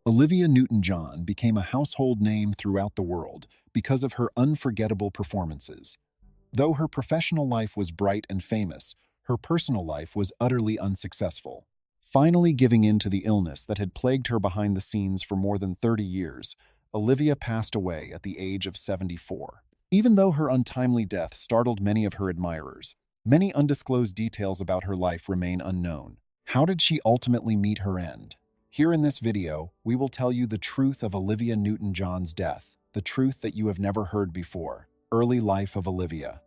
Olivia Newton-John became a household name throughout the world because of her unforgettable performances. Though her professional life was bright and famous, her personal life was utterly unsuccessful. Finally giving in to the illness that had plagued her behind the scenes for more than 30 years, Olivia passed away at the age of 74. Even though her untimely death startled many of her admirers, many undisclosed details about her life remain unknown. How did she ultimately meet her end? Here in this video, we will tell you the truth of Olivia Newton-John's death, the truth that you have never heard before. Early life of Olivia.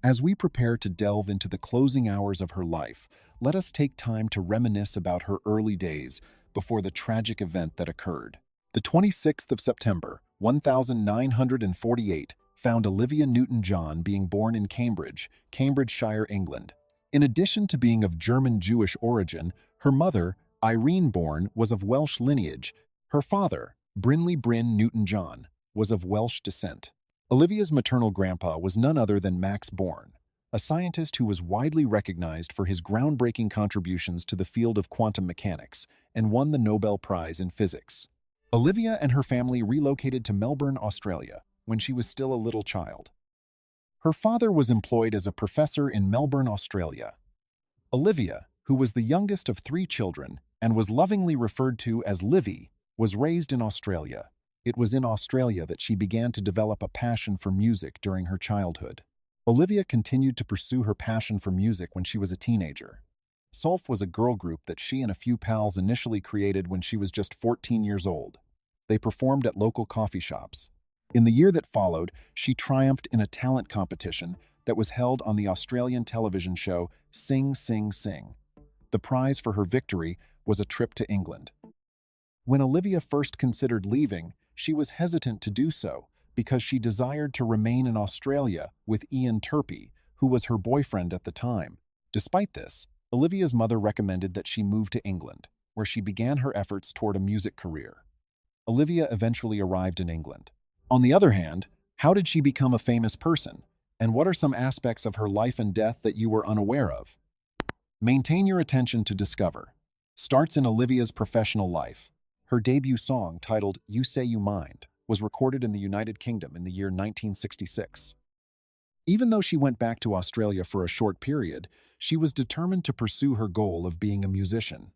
As we prepare to delve into the closing hours of her life, let us take time to reminisce about her early days before the tragic event that occurred. The 26th of September, 1948, found Olivia Newton-John being born in Cambridge, Cambridgeshire, England. In addition to being of German Jewish origin, her mother, Irene Bourne, was of Welsh lineage. Her father, Brinley Bryn Newton-John, was of Welsh descent. Olivia's maternal grandpa was none other than Max Born, a scientist who was widely recognized for his groundbreaking contributions to the field of quantum mechanics and won the Nobel Prize in Physics. Olivia and her family relocated to Melbourne, Australia, when she was still a little child. Her father was employed as a professor in Melbourne, Australia. Olivia, who was the youngest of 3 children and was lovingly referred to as Livy, was raised in Australia. It was in Australia that she began to develop a passion for music during her childhood. Olivia continued to pursue her passion for music when she was a teenager. Sulph was a girl group that she and a few pals initially created when she was just 14 years old. They performed at local coffee shops. In the year that followed, she triumphed in a talent competition that was held on the Australian television show Sing, Sing, Sing. The prize for her victory was a trip to England. When Olivia first considered leaving, she was hesitant to do so because she desired to remain in Australia with Ian Turpie, who was her boyfriend at the time. Despite this, Olivia's mother recommended that she move to England, where she began her efforts toward a music career. Olivia eventually arrived in England. On the other hand, how did she become a famous person? And what are some aspects of her life and death that you were unaware of? Maintain your attention to discover. Starts in Olivia's professional life. Her debut song, titled You Say You Mind, was recorded in the United Kingdom in the year 1966. Even though she went back to Australia for a short period, she was determined to pursue her goal of being a musician.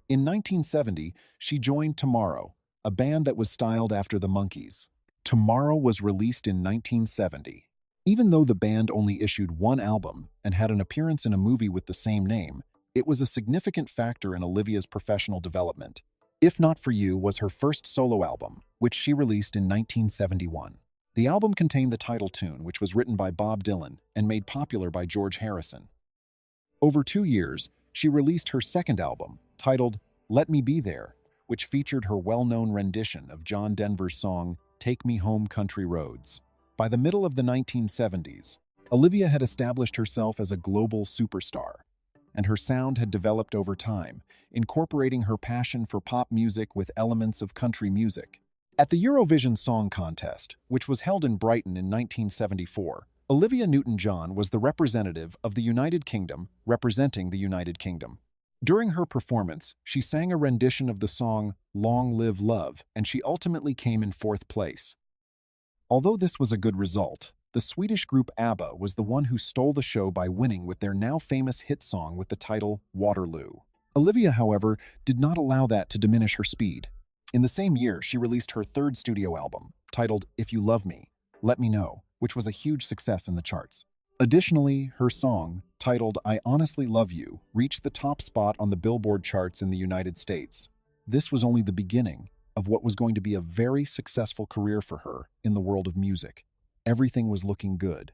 In 1970, she joined Tomorrow, a band that was styled after the Monkees. Tomorrow was released in 1970. Even though the band only issued 1 album and had an appearance in a movie with the same name, it was a significant factor in Olivia's professional development. If Not For You was her first solo album, which she released in 1971. The album contained the title tune, which was written by Bob Dylan and made popular by George Harrison. Over 2 years, she released her second album, titled Let Me Be There, which featured her well-known rendition of John Denver's song Take Me Home Country Roads. By the middle of the 1970s, Olivia had established herself as a global superstar, and her sound had developed over time, incorporating her passion for pop music with elements of country music. At the Eurovision Song Contest, which was held in Brighton in 1974, Olivia Newton-John was the representative of the United Kingdom representing the United Kingdom. During her performance, she sang a rendition of the song Long Live Love, and she ultimately came in 4th place. Although this was a good result, the Swedish group ABBA was the one who stole the show by winning with their now famous hit song with the title Waterloo. Olivia, however, did not allow that to diminish her speed. In the same year, she released her 3rd studio album, titled If You Love Me, Let Me Know, which was a huge success in the charts. Additionally, her song, titled I Honestly Love You, reached the top spot on the Billboard charts in the United States. This was only the beginning of what was going to be a very successful career for her in the world of music. Everything was looking good.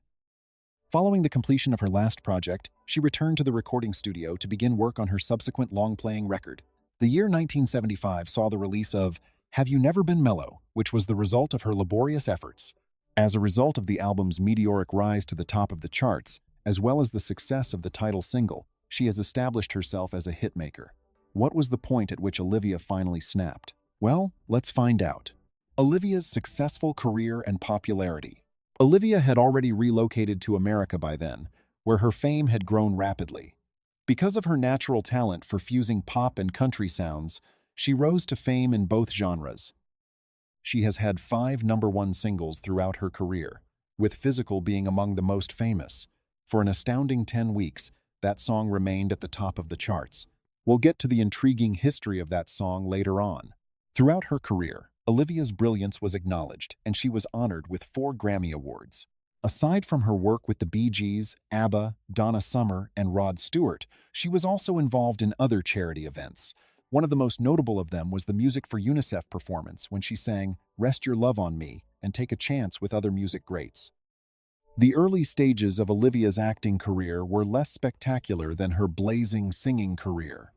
Following the completion of her last project, she returned to the recording studio to begin work on her subsequent long-playing record. The year 1975 saw the release of Have You Never Been Mellow, which was the result of her laborious efforts. As a result of the album's meteoric rise to the top of the charts, as well as the success of the title single, she has established herself as a hitmaker. What was the point at which Olivia finally snapped? Well, let's find out. Olivia's successful career and popularity. Olivia had already relocated to America by then, where her fame had grown rapidly. Because of her natural talent for fusing pop and country sounds, She rose to fame in both genres. She has had 5 number-one singles throughout her career, with Physical being among the most famous. For an astounding 10 weeks, that song remained at the top of the charts. We'll get to the intriguing history of that song later on. Throughout her career, Olivia's brilliance was acknowledged, and she was honored with 4 Grammy Awards. Aside from her work with the Bee Gees, ABBA, Donna Summer, and Rod Stewart, she was also involved in other charity events. One of the most notable of them was the Music for UNICEF performance when she sang "Rest Your Love on Me" and "Take a Chance" with other music greats. The early stages of Olivia's acting career were less spectacular than her blazing singing career.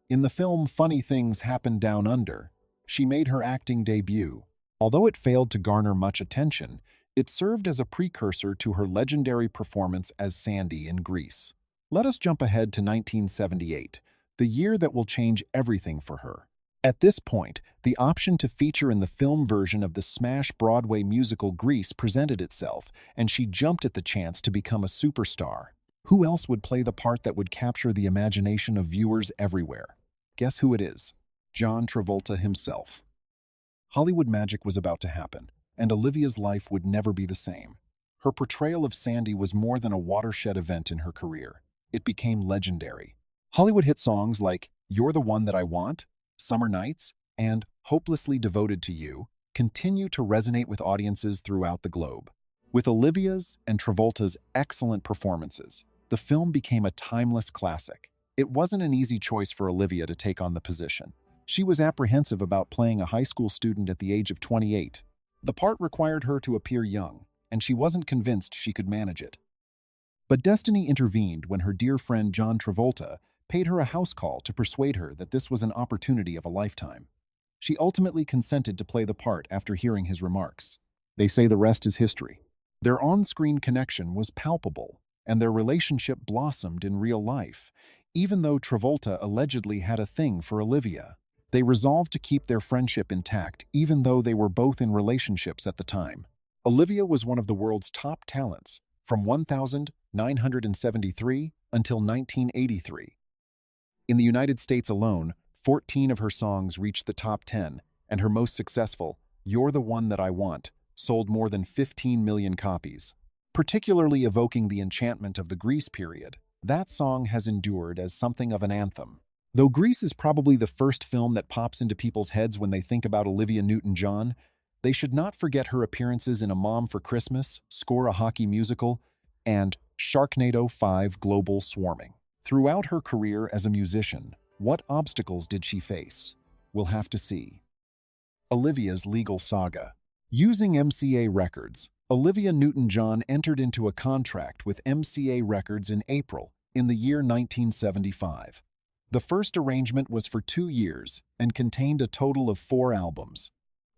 In the film Funny Things Happen Down Under, she made her acting debut. Although it failed to garner much attention, it served as a precursor to her legendary performance as Sandy in Grease. Let us jump ahead to 1978, the year that will change everything for her. At this point, the option to feature in the film version of the smash Broadway musical Grease presented itself, and she jumped at the chance to become a superstar. Who else would play the part that would capture the imagination of viewers everywhere? Guess who it is? John Travolta himself. Hollywood magic was about to happen, and Olivia's life would never be the same. Her portrayal of Sandy was more than a watershed event in her career. It became legendary. Hollywood hit songs like "You're the One That I Want," "Summer Nights," and "Hopelessly Devoted to You" continue to resonate with audiences throughout the globe. With Olivia's and Travolta's excellent performances, the film became a timeless classic. It wasn't an easy choice for Olivia to take on the position. She was apprehensive about playing a high school student at the age of 28. The part required her to appear young, and she wasn't convinced she could manage it. But destiny intervened when her dear friend John Travolta paid her a house call to persuade her that this was an opportunity of a lifetime. She ultimately consented to play the part after hearing his remarks. They say the rest is history. Their on-screen connection was palpable, and their relationship blossomed in real life. Even though Travolta allegedly had a thing for Olivia, they resolved to keep their friendship intact even though they were both in relationships at the time. Olivia was one of the world's top talents from 1973 until 1983. In the United States alone, 14 of her songs reached the top 10, and her most successful, "You're the One That I Want," sold more than 15 million copies. Particularly evoking the enchantment of the Grease period, that song has endured as something of an anthem. Though Grease is probably the first film that pops into people's heads when they think about Olivia Newton-John, they should not forget her appearances in A Mom for Christmas, Score a Hockey Musical, and Sharknado 5 Global Swarming. Throughout her career as a musician, what obstacles did she face? We'll have to see. Olivia's legal saga. Using MCA Records, Olivia Newton-John entered into a contract with MCA Records in April in the year 1975. The first arrangement was for 2 years and contained a total of 4 albums.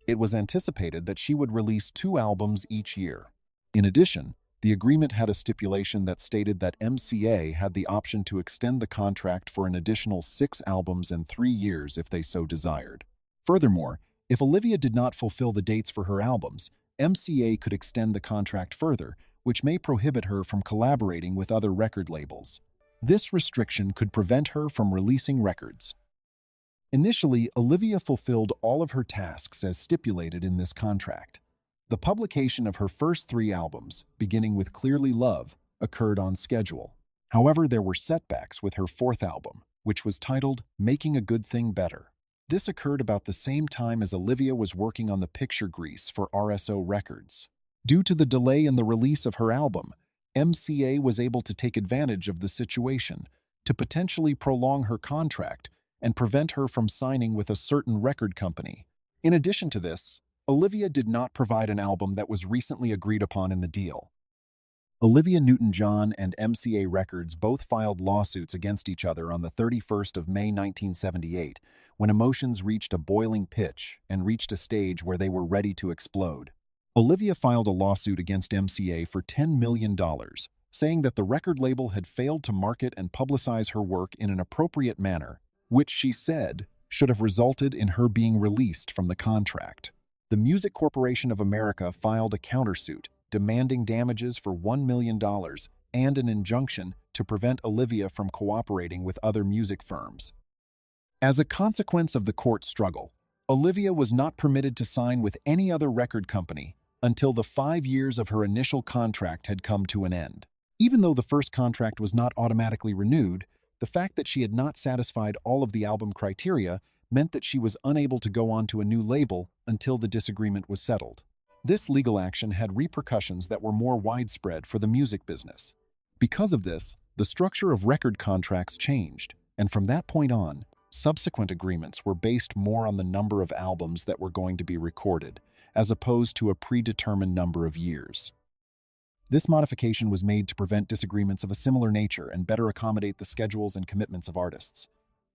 It was anticipated that she would release 2 albums each year. In addition, the agreement had a stipulation that stated that MCA had the option to extend the contract for an additional 6 albums and 3 years if they so desired. Furthermore, if Olivia did not fulfill the dates for her albums, MCA could extend the contract further, which may prohibit her from collaborating with other record labels. This restriction could prevent her from releasing records. Initially, Olivia fulfilled all of her tasks as stipulated in this contract. The publication of her first 3 albums, beginning with Clearly Love, occurred on schedule. However, there were setbacks with her 4th album, which was titled Making a Good Thing Better. This occurred about the same time as Olivia was working on the picture Grease for RSO Records. Due to the delay in the release of her album, MCA was able to take advantage of the situation to potentially prolong her contract and prevent her from signing with a certain record company. In addition to this, Olivia did not provide an album that was recently agreed upon in the deal. Olivia Newton-John and MCA Records both filed lawsuits against each other on the 31st of May 1978, when emotions reached a boiling pitch and reached a stage where they were ready to explode. Olivia filed a lawsuit against MCA for $10 million, saying that the record label had failed to market and publicize her work in an appropriate manner, which she said should have resulted in her being released from the contract. The Music Corporation of America filed a countersuit, demanding damages for $1 million and an injunction to prevent Olivia from cooperating with other music firms. As a consequence of the court struggle, Olivia was not permitted to sign with any other record company until the 5 years of her initial contract had come to an end. Even though the first contract was not automatically renewed, the fact that she had not satisfied all of the album criteria meant that she was unable to go on to a new label until the disagreement was settled. This legal action had repercussions that were more widespread for the music business. Because of this, the structure of record contracts changed, and from that point on, subsequent agreements were based more on the number of albums that were going to be recorded, as opposed to a predetermined number of years. This modification was made to prevent disagreements of a similar nature and better accommodate the schedules and commitments of artists.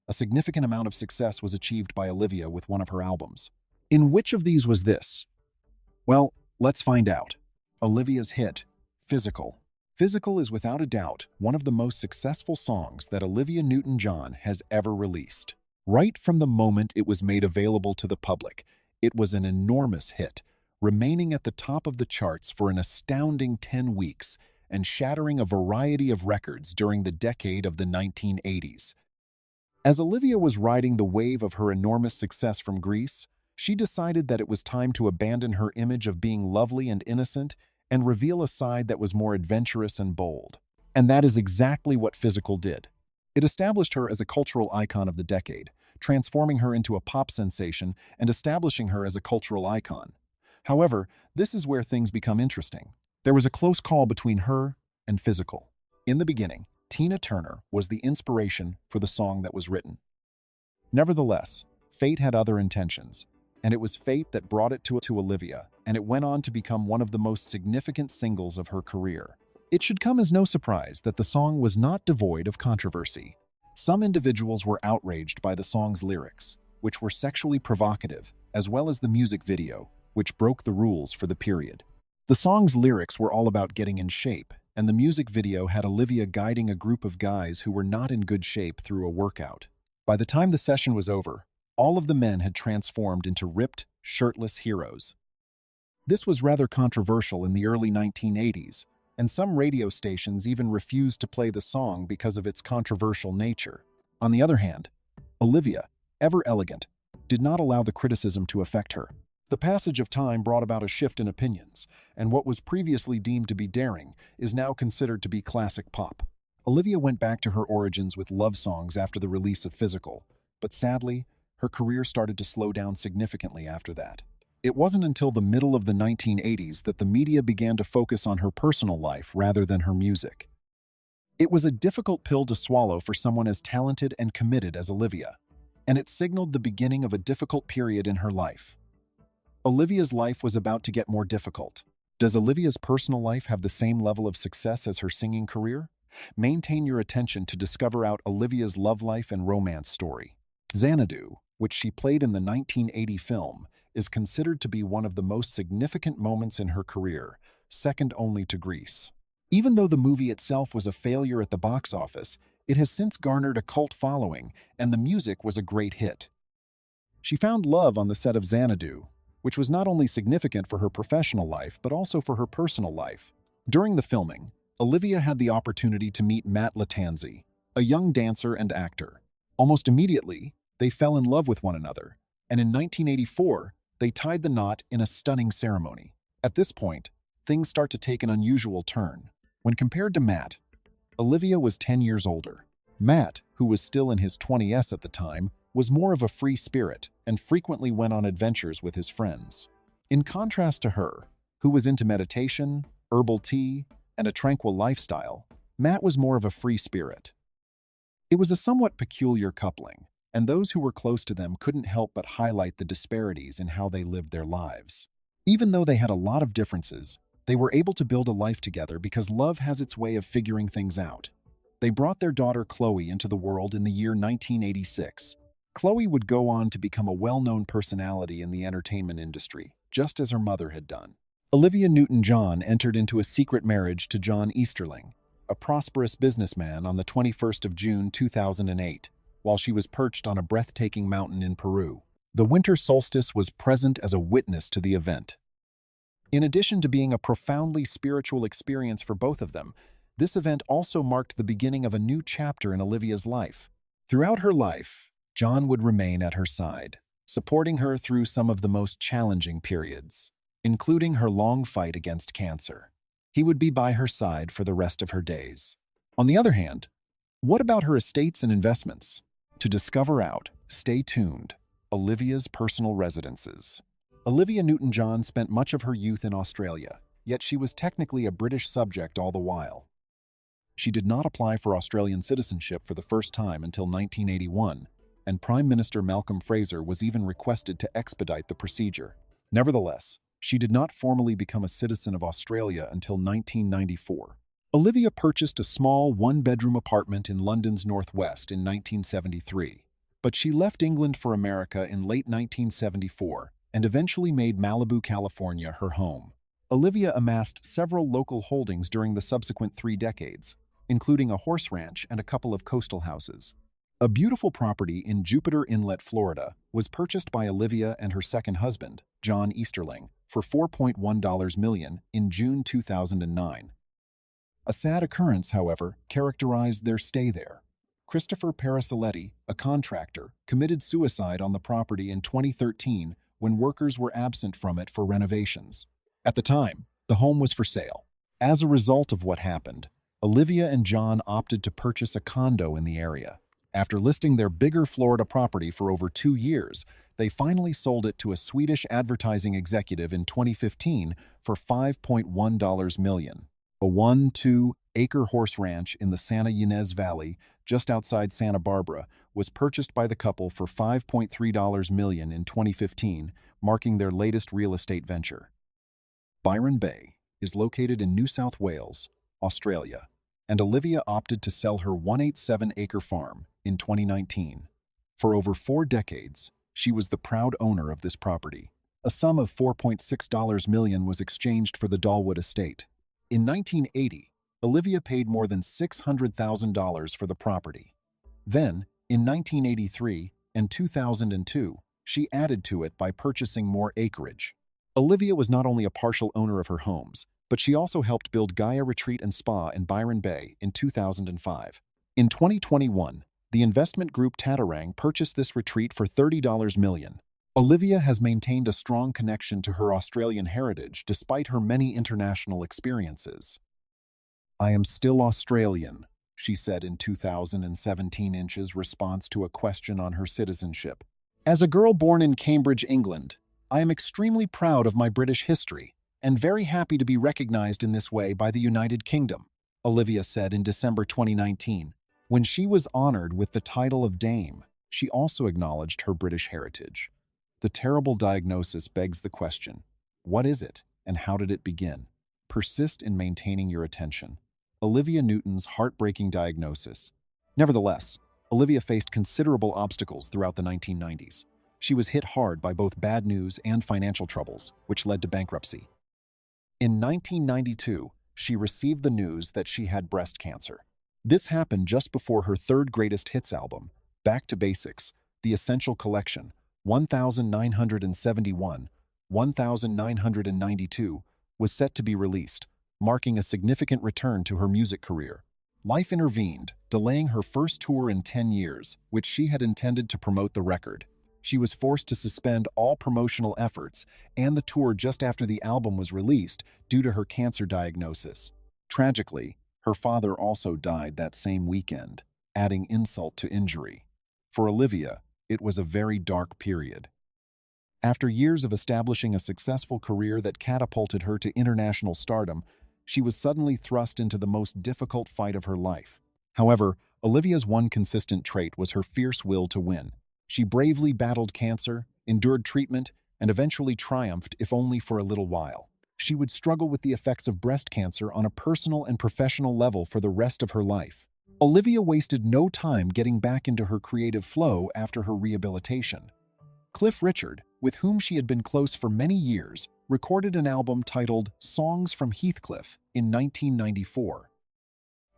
A significant amount of success was achieved by Olivia with one of her albums. In which of these was this? Well, let's find out. Olivia's hit, Physical. Physical is without a doubt one of the most successful songs that Olivia Newton-John has ever released. Right from the moment it was made available to the public, it was an enormous hit, remaining at the top of the charts for an astounding 10 weeks and shattering a variety of records during the decade of the 1980s. As Olivia was riding the wave of her enormous success from Greece, she decided that it was time to abandon her image of being lovely and innocent and reveal a side that was more adventurous and bold. And that is exactly what Physical did. It established her as a cultural icon of the decade, transforming her into a pop sensation and establishing her as a cultural icon. However, this is where things become interesting. There was a close call between her and Physical. In the beginning, Tina Turner was the inspiration for the song that was written. Nevertheless, fate had other intentions, and it was fate that brought it to Olivia, and it went on to become one of the most significant singles of her career. It should come as no surprise that the song was not devoid of controversy. Some individuals were outraged by the song's lyrics, which were sexually provocative, as well as the music video, which broke the rules for the period. The song's lyrics were all about getting in shape, and the music video had Olivia guiding a group of guys who were not in good shape through a workout. By the time the session was over, all of the men had transformed into ripped, shirtless heroes. This was rather controversial in the early 1980s, and some radio stations even refused to play the song because of its controversial nature. On the other hand, Olivia, ever elegant, did not allow the criticism to affect her. The passage of time brought about a shift in opinions, and what was previously deemed to be daring is now considered to be classic pop. Olivia went back to her origins with love songs after the release of Physical, but sadly, her career started to slow down significantly after that. It wasn't until the middle of the 1980s that the media began to focus on her personal life rather than her music. It was a difficult pill to swallow for someone as talented and committed as Olivia, and it signaled the beginning of a difficult period in her life. Olivia's life was about to get more difficult. Does Olivia's personal life have the same level of success as her singing career? Maintain your attention to discover out Olivia's love life and romance story. Xanadu, which she played in the 1980 film, is considered to be one of the most significant moments in her career, second only to Grease. Even though the movie itself was a failure at the box office, it has since garnered a cult following, and the music was a great hit. She found love on the set of Xanadu, which was not only significant for her professional life but also for her personal life. During the filming, Olivia had the opportunity to meet Matt Lattanzi, a young dancer and actor. Almost immediately, they fell in love with one another, and in 1984, they tied the knot in a stunning ceremony. At this point, things start to take an unusual turn. When compared to Matt, Olivia was 10 years older. Matt, who was still in his 20s at the time, was more of a free spirit and frequently went on adventures with his friends. In contrast to her, who was into meditation, herbal tea, and a tranquil lifestyle, Matt was more of a free spirit. It was a somewhat peculiar coupling, and those who were close to them couldn't help but highlight the disparities in how they lived their lives. Even though they had a lot of differences, they were able to build a life together because love has its way of figuring things out. They brought their daughter Chloe into the world in the year 1986. Chloe would go on to become a well-known personality in the entertainment industry, just as her mother had done. Olivia Newton-John entered into a secret marriage to John Easterling, a prosperous businessman, on the 21st of June 2008, while she was perched on a breathtaking mountain in Peru. The winter solstice was present as a witness to the event. In addition to being a profoundly spiritual experience for both of them, this event also marked the beginning of a new chapter in Olivia's life. Throughout her life, John would remain at her side, supporting her through some of the most challenging periods, including her long fight against cancer. He would be by her side for the rest of her days. On the other hand, what about her estates and investments? To discover out, stay tuned. Olivia's personal residences. Olivia Newton-John spent much of her youth in Australia, yet she was technically a British subject all the while. She did not apply for Australian citizenship for the first time until 1981, and Prime Minister Malcolm Fraser was even requested to expedite the procedure. Nevertheless, she did not formally become a citizen of Australia until 1994. Olivia purchased a small one-bedroom apartment in London's northwest in 1973, but she left England for America in late 1974 and eventually made Malibu, California, her home. Olivia amassed several local holdings during the subsequent 3 decades, including a horse ranch and a couple of coastal houses. A beautiful property in Jupiter Inlet, Florida, was purchased by Olivia and her second husband, John Easterling, for $4.1 million in June 2009. A sad occurrence, however, characterized their stay there. Christopher Parasiletti, a contractor, committed suicide on the property in 2013 when workers were absent from it for renovations. At the time, the home was for sale. As a result of what happened, Olivia and John opted to purchase a condo in the area. After listing their bigger Florida property for over 2 years, they finally sold it to a Swedish advertising executive in 2015 for $5.1 million. A 1-2-acre horse ranch in the Santa Ynez Valley, just outside Santa Barbara, was purchased by the couple for $5.3 million in 2015, marking their latest real estate venture. Byron Bay is located in New South Wales, Australia, and Olivia opted to sell her 187-acre farm in 2019. For over 4 decades, she was the proud owner of this property. A sum of $4.6 million was exchanged for the Dallwood estate. In 1980, Olivia paid more than $600,000 for the property. Then, in 1983 and 2002, she added to it by purchasing more acreage. Olivia was not only a partial owner of her homes, but she also helped build Gaia Retreat and Spa in Byron Bay in 2005. In 2021, the investment group Tatarang purchased this retreat for $30 million. Olivia has maintained a strong connection to her Australian heritage despite her many international experiences. "I am still Australian," she said in 2017's response to a question on her citizenship. "As a girl born in Cambridge, England, I am extremely proud of my British history and very happy to be recognized in this way by the United Kingdom," Olivia said in December 2019. When she was honored with the title of Dame, she also acknowledged her British heritage. The terrible diagnosis begs the question, what is it and how did it begin? Persist in maintaining your attention. Olivia Newton's heartbreaking diagnosis. Nevertheless, Olivia faced considerable obstacles throughout the 1990s. She was hit hard by both bad news and financial troubles, which led to bankruptcy. In 1992, she received the news that she had breast cancer. This happened just before her third greatest hits album, Back to Basics, The Essential Collection, 1971, 1992, was set to be released, marking a significant return to her music career. Life intervened, delaying her first tour in 10 years, which she had intended to promote the record. She was forced to suspend all promotional efforts and the tour just after the album was released due to her cancer diagnosis. Tragically, her father also died that same weekend, adding insult to injury. For Olivia, it was a very dark period. After years of establishing a successful career that catapulted her to international stardom, she was suddenly thrust into the most difficult fight of her life. However, Olivia's one consistent trait was her fierce will to win. She bravely battled cancer, endured treatment, and eventually triumphed, if only for a little while. She would struggle with the effects of breast cancer on a personal and professional level for the rest of her life. Olivia wasted no time getting back into her creative flow after her rehabilitation. Cliff Richard, with whom she had been close for many years, recorded an album titled Songs from Heathcliff in 1994.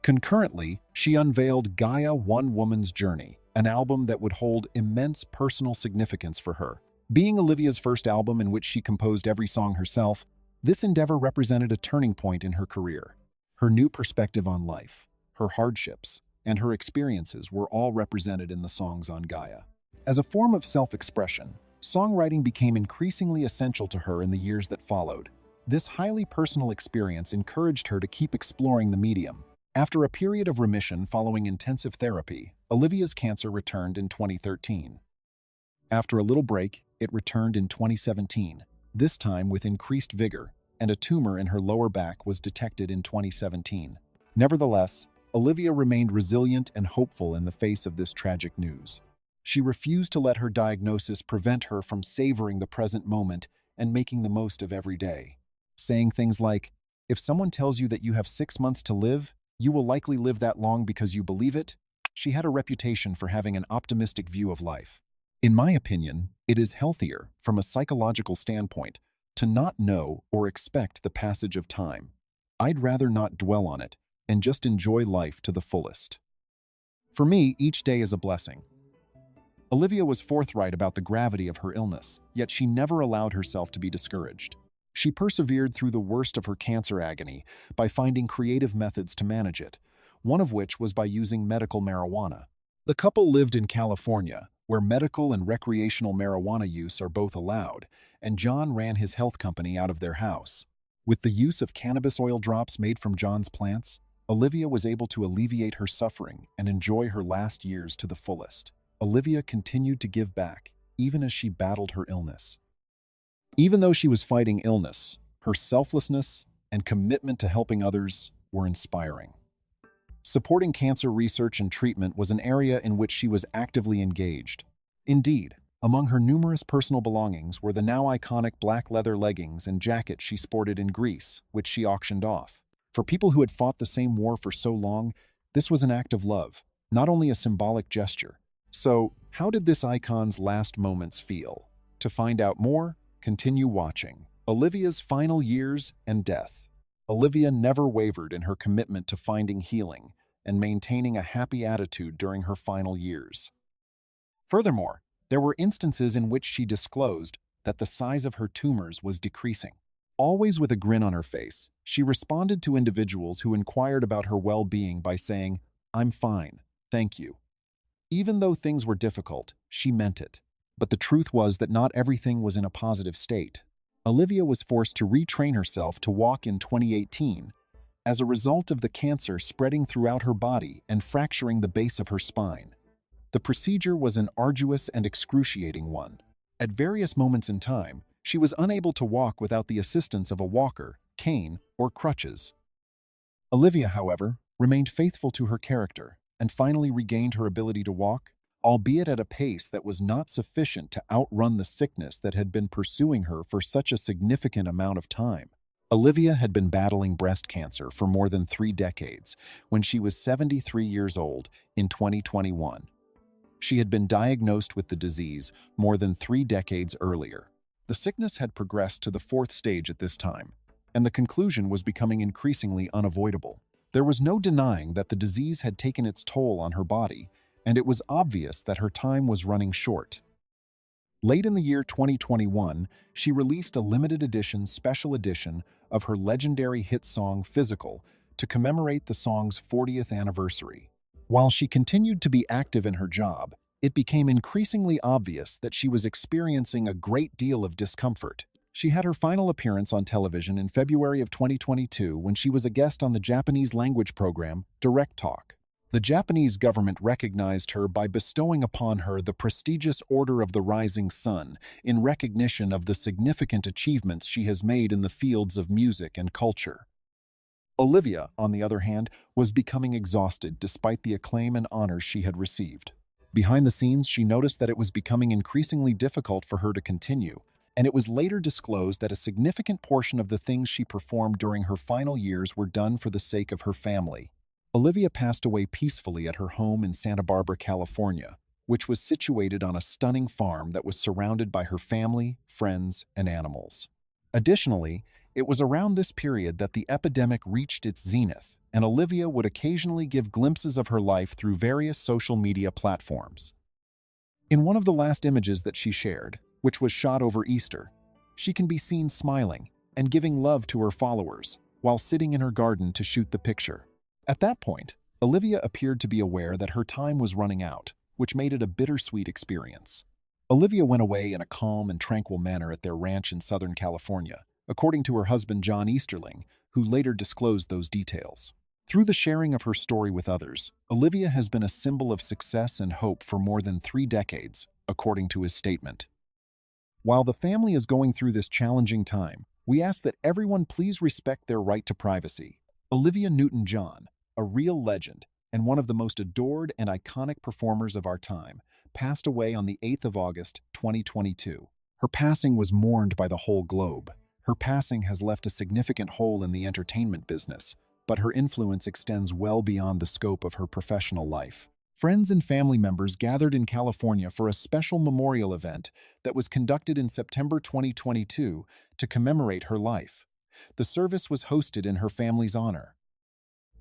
Concurrently, she unveiled Gaia One Woman's Journey, an album that would hold immense personal significance for her. Being Olivia's first album in which she composed every song herself, this endeavor represented a turning point in her career. Her new perspective on life, her hardships, and her experiences were all represented in the songs on Gaia. As a form of self-expression, songwriting became increasingly essential to her in the years that followed. This highly personal experience encouraged her to keep exploring the medium. After a period of remission following intensive therapy, Olivia's cancer returned in 2013. After a little break, it returned in 2017, this time with increased vigor, and a tumor in her lower back was detected in 2017. Nevertheless, Olivia remained resilient and hopeful in the face of this tragic news. She refused to let her diagnosis prevent her from savoring the present moment and making the most of every day. Saying things like, "If someone tells you that you have 6 months to live, you will likely live that long because you believe it." She had a reputation for having an optimistic view of life. In my opinion, it is healthier, from a psychological standpoint, to not know or expect the passage of time. I'd rather not dwell on it and just enjoy life to the fullest. For me, each day is a blessing. Olivia was forthright about the gravity of her illness, yet she never allowed herself to be discouraged. She persevered through the worst of her cancer agony by finding creative methods to manage it, one of which was by using medical marijuana. The couple lived in California, where medical and recreational marijuana use are both allowed, and John ran his health company out of their house. With the use of cannabis oil drops made from John's plants, Olivia was able to alleviate her suffering and enjoy her last years to the fullest. Olivia continued to give back, even as she battled her illness. Even though she was fighting illness, her selflessness and commitment to helping others were inspiring. Supporting cancer research and treatment was an area in which she was actively engaged. Indeed, among her numerous personal belongings were the now iconic black leather leggings and jacket she sported in Greece, which she auctioned off. For people who had fought the same war for so long, this was an act of love, not only a symbolic gesture. So, how did this icon's last moments feel? To find out more, continue watching Olivia's Final Years and Death. Olivia never wavered in her commitment to finding healing and maintaining a happy attitude during her final years. Furthermore, there were instances in which she disclosed that the size of her tumors was decreasing. Always with a grin on her face, she responded to individuals who inquired about her well-being by saying, "I'm fine, thank you." Even though things were difficult, she meant it. But the truth was that not everything was in a positive state. Olivia was forced to retrain herself to walk in 2018 as a result of the cancer spreading throughout her body and fracturing the base of her spine. The procedure was an arduous and excruciating one. At various moments in time, she was unable to walk without the assistance of a walker, cane, or crutches. Olivia, however, remained faithful to her character and finally regained her ability to walk, albeit at a pace that was not sufficient to outrun the sickness that had been pursuing her for such a significant amount of time. Olivia had been battling breast cancer for more than 3 decades when she was 73 years old in 2021. She had been diagnosed with the disease more than 3 decades earlier. The sickness had progressed to the 4th stage at this time, and the conclusion was becoming increasingly unavoidable. There was no denying that the disease had taken its toll on her body, and it was obvious that her time was running short. Late in the year 2021, she released a limited edition special edition of her legendary hit song Physical to commemorate the song's 40th anniversary. While she continued to be active in her job, it became increasingly obvious that she was experiencing a great deal of discomfort. She had her final appearance on television in February of 2022 when she was a guest on the Japanese language program Direct Talk. The Japanese government recognized her by bestowing upon her the prestigious Order of the Rising Sun in recognition of the significant achievements she has made in the fields of music and culture. Olivia, on the other hand, was becoming exhausted despite the acclaim and honors she had received. Behind the scenes, she noticed that it was becoming increasingly difficult for her to continue, and it was later disclosed that a significant portion of the things she performed during her final years were done for the sake of her family. Olivia passed away peacefully at her home in Santa Barbara, California, which was situated on a stunning farm that was surrounded by her family, friends, and animals. Additionally, it was around this period that the epidemic reached its zenith, and Olivia would occasionally give glimpses of her life through various social media platforms. In one of the last images that she shared, which was shot over Easter, she can be seen smiling and giving love to her followers while sitting in her garden to shoot the picture. At that point, Olivia appeared to be aware that her time was running out, which made it a bittersweet experience. Olivia went away in a calm and tranquil manner at their ranch in Southern California, according to her husband John Easterling, who later disclosed those details. Through the sharing of her story with others, Olivia has been a symbol of success and hope for more than 3 decades, according to his statement. While the family is going through this challenging time, we ask that everyone please respect their right to privacy. Olivia Newton-John, a real legend and one of the most adored and iconic performers of our time, passed away on the 8th of August, 2022. Her passing was mourned by the whole globe. Her passing has left a significant hole in the entertainment business, but her influence extends well beyond the scope of her professional life. Friends and family members gathered in California for a special memorial event that was conducted in September 2022 to commemorate her life. The service was hosted in her family's honor.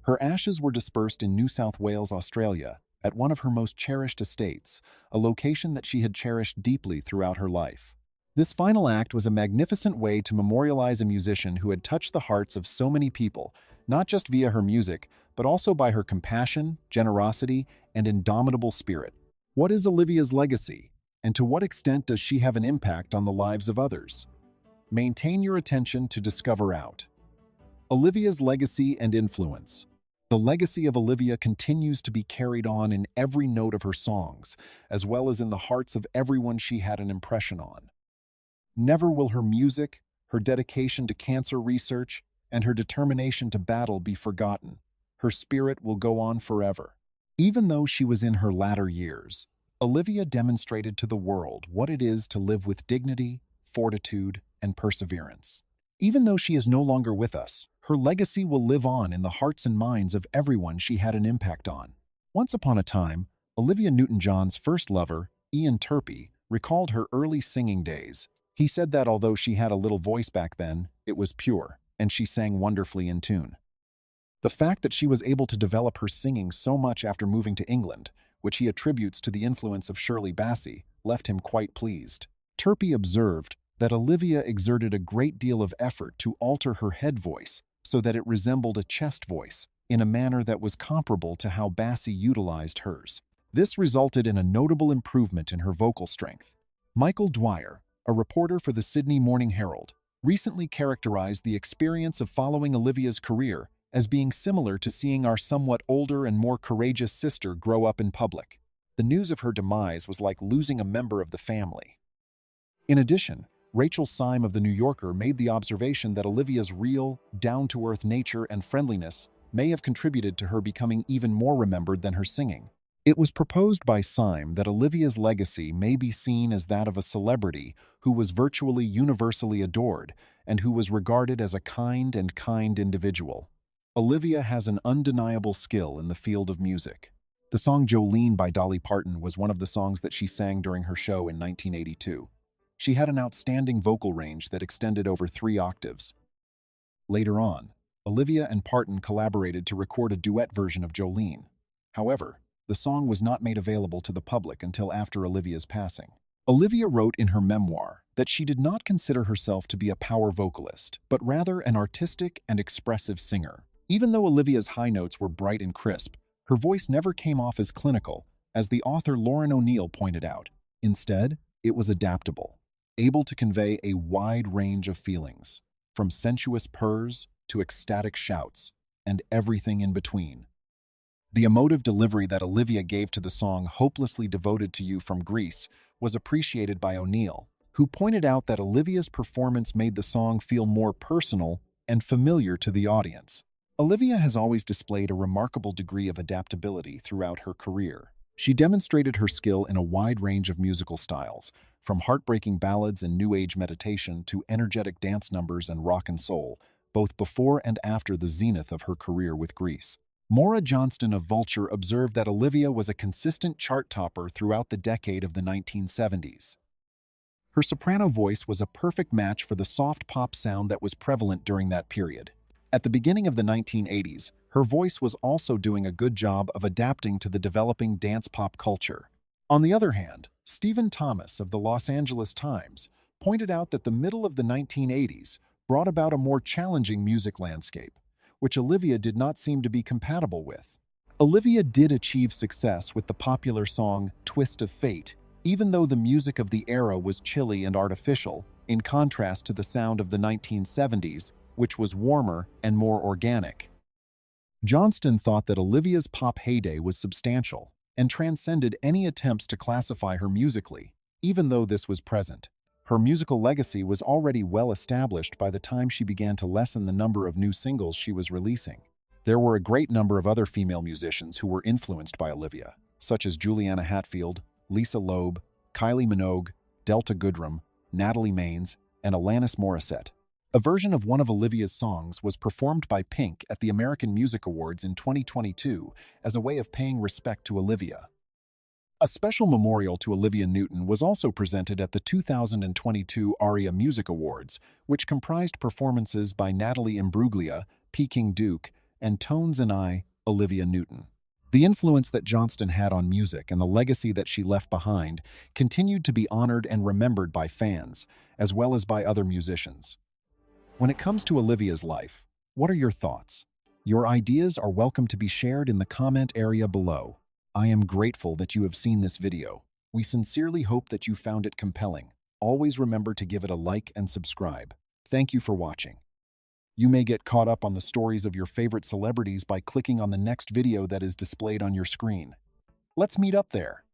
Her ashes were dispersed in New South Wales, Australia, at one of her most cherished estates, a location that she had cherished deeply throughout her life. This final act was a magnificent way to memorialize a musician who had touched the hearts of so many people, not just via her music, but also by her compassion, generosity, and indomitable spirit. What is Olivia's legacy, and to what extent does she have an impact on the lives of others? Maintain your attention to discover out. Olivia's legacy and influence. The legacy of Olivia continues to be carried on in every note of her songs, as well as in the hearts of everyone she had an impression on. Never will her music, her dedication to cancer research, and her determination to battle be forgotten. Her spirit will go on forever. Even though she was in her latter years, Olivia demonstrated to the world what it is to live with dignity, fortitude, and perseverance. Even though she is no longer with us, her legacy will live on in the hearts and minds of everyone she had an impact on. Once upon a time, Olivia Newton-John's first lover, Ian Turpie, recalled her early singing days. He said that although she had a little voice back then, it was pure, and she sang wonderfully in tune. The fact that she was able to develop her singing so much after moving to England, which he attributes to the influence of Shirley Bassey, left him quite pleased. Turpie observed that Olivia exerted a great deal of effort to alter her head voice so that it resembled a chest voice, in a manner that was comparable to how Bassey utilized hers. This resulted in a notable improvement in her vocal strength. Michael Dwyer, a reporter for the Sydney Morning Herald, recently characterized the experience of following Olivia's career as being similar to seeing our somewhat older and more courageous sister grow up in public. The news of her demise was like losing a member of the family. In addition, Rachel Syme of The New Yorker made the observation that Olivia's real, down-to-earth nature and friendliness may have contributed to her becoming even more remembered than her singing. It was proposed by Syme that Olivia's legacy may be seen as that of a celebrity who was virtually universally adored and who was regarded as a kind individual. Olivia has an undeniable skill in the field of music. The song Jolene by Dolly Parton was one of the songs that she sang during her show in 1982. She had an outstanding vocal range that extended over 3 octaves. Later on, Olivia and Parton collaborated to record a duet version of Jolene. However, the song was not made available to the public until after Olivia's passing. Olivia wrote in her memoir that she did not consider herself to be a power vocalist, but rather an artistic and expressive singer. Even though Olivia's high notes were bright and crisp, her voice never came off as clinical, as the author Lauren O'Neill pointed out. Instead, it was adaptable, able to convey a wide range of feelings, from sensuous purrs to ecstatic shouts, and everything in between. The emotive delivery that Olivia gave to the song Hopelessly Devoted to You from Greece was appreciated by O'Neill, who pointed out that Olivia's performance made the song feel more personal and familiar to the audience. Olivia has always displayed a remarkable degree of adaptability throughout her career. She demonstrated her skill in a wide range of musical styles, from heartbreaking ballads and new age meditation to energetic dance numbers and rock and soul, both before and after the zenith of her career with Grease. Maura Johnston of Vulture observed that Olivia was a consistent chart topper throughout the decade of the 1970s. Her soprano voice was a perfect match for the soft pop sound that was prevalent during that period. At the beginning of the 1980s, her voice was also doing a good job of adapting to the developing dance pop culture. On the other hand, Stephen Thomas of the Los Angeles Times pointed out that the middle of the 1980s brought about a more challenging music landscape, which Olivia did not seem to be compatible with. Olivia did achieve success with the popular song Twist of Fate, even though the music of the era was chilly and artificial, in contrast to the sound of the 1970s, which was warmer and more organic. Johnston thought that Olivia's pop heyday was substantial and transcended any attempts to classify her musically, even though this was present. Her musical legacy was already well established by the time she began to lessen the number of new singles she was releasing. There were a great number of other female musicians who were influenced by Olivia, such as Juliana Hatfield, Lisa Loeb, Kylie Minogue, Delta Goodrem, Natalie Maines, and Alanis Morissette. A version of one of Olivia's songs was performed by Pink at the American Music Awards in 2022 as a way of paying respect to Olivia. A special memorial to Olivia Newton was also presented at the 2022 ARIA Music Awards, which comprised performances by Natalie Imbruglia, Peking Duke, and Tones and I, Olivia Newton. The influence that Johnston had on music and the legacy that she left behind continued to be honored and remembered by fans, as well as by other musicians. When it comes to Olivia's life, what are your thoughts? Your ideas are welcome to be shared in the comment area below. I am grateful that you have seen this video. We sincerely hope that you found it compelling. Always remember to give it a like and subscribe. Thank you for watching. You may get caught up on the stories of your favorite celebrities by clicking on the next video that is displayed on your screen. Let's meet up there.